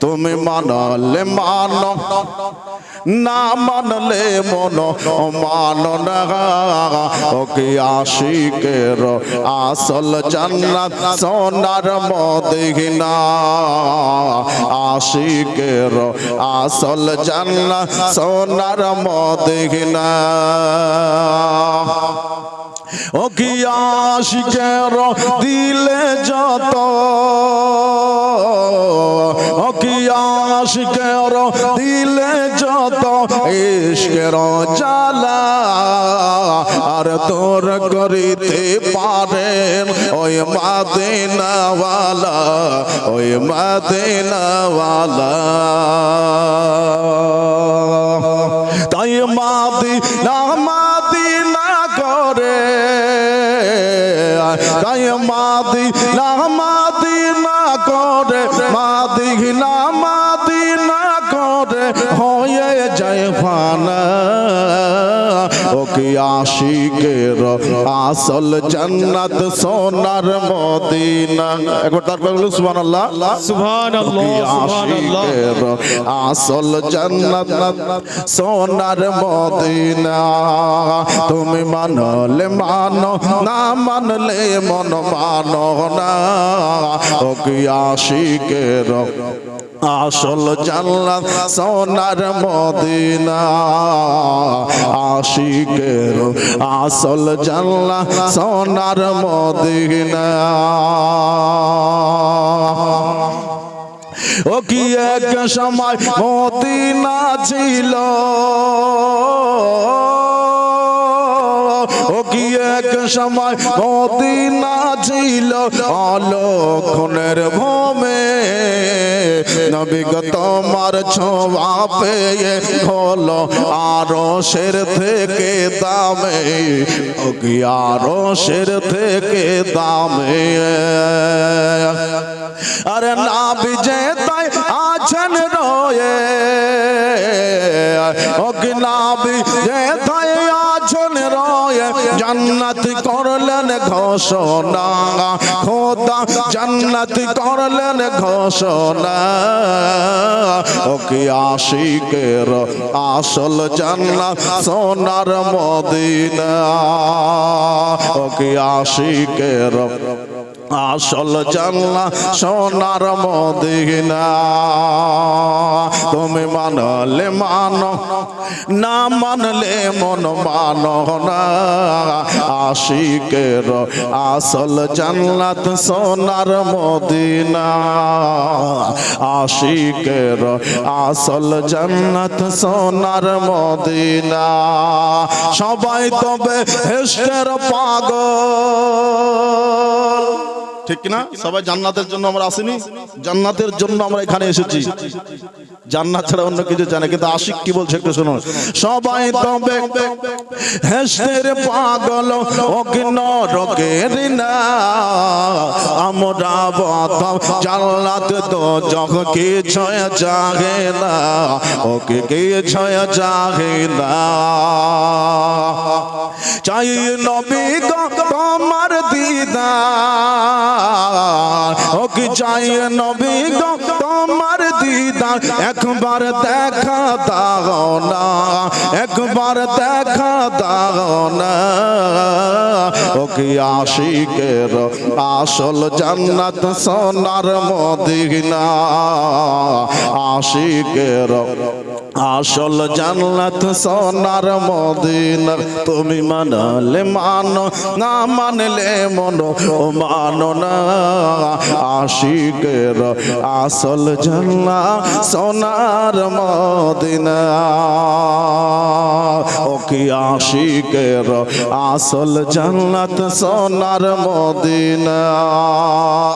তুমি মানলে মানো না মানলে মনো মানো না ও কি আশিকের আসল জান্নাত সোনার মদিনা আশিকের আসল জান্নাত সোনার মদিনা ও কি আশিকের দিলে যত ও কি আশিকের দিলে যত ইশকের জ্বালা আর তোর করিতে পারেন ওই মদিনাওয়ালা ওই মদিনাওয়ালা তাই মদিনা মদিনা করে তাই মদিনা মদিনা করে মদিনা মদিনা করে হয়ে যায় ফানা ও কি আশিকের আসল জান্নাত সোনার মদিনা একবার তারপর বলুন সুবহানাল্লাহ সুবহানাল্লাহ আশিকের আসল জান্নাত সোনার মদিনা তুমি মানলে মানো না মানলে মন মানো না ও কি আশিকের আসল জান্নাত সোনার মদিনা আশিকের আসল জান্নাত সোনার মদিনা ও কি এক সময় মদিনা ছিল ও কি এক সময় মদিনা ছিল অলক্ষণের ভূমে নবী গো তোমার ছোঁয়া পেয়ে হলো আরশের থেকে দামে ও কি আরশের থেকে দামে আরে নবী যে তাই আছেন রয়ে ও কি নবী যে তাই আছেন রয়ে জান্নাত করলেন ঘোষণা খোদা জান্নাত করলেন ঘোষণা ও কি আশিকের আসল জান্নাত সোনার মদিনা ও কি আশিকের আসল জান্নাত সোনার মদিনা তুমি মানলে মানো না মানলে মন মানো না আশিকের আসল জান্নাত সোনার মদিনা আশিকের আসল জান্নাত সোনার মদিনা সবাই তবে ইশকের পাগল ঠিক না সবাই জান্নাতের জন্য আমরা আসিনি জান্নাতের জন্য আমরা এখানে এসেছি জান্নাত ছাড়া অন্য কিছু জানে কিন্তু আশিক কি বলছে একটু শুনুন সবাই তবে হেসের পাগল ও কি নরকের না আমরা বাতাম জান্নাত তো জগ কি ছয় জাগে না ও কি ছয় জাগে না চাই নবী গো তোমার দিদার ও কি চাই নবী গো তোমার দিদার একবার দেখা দাও না একবার দেখা দাও না ও কি আশিকের আসল জান্নাত সোনার মদিনা আশিকের আসল জান্নাত সোনার মদিনা তুমি মানলে মানো না মানলে মনো মানো না আশিকের আসল জান্নাত সোনার মদিনা ও কি আশিকের আসল জান্নাত সোনার মদিনা।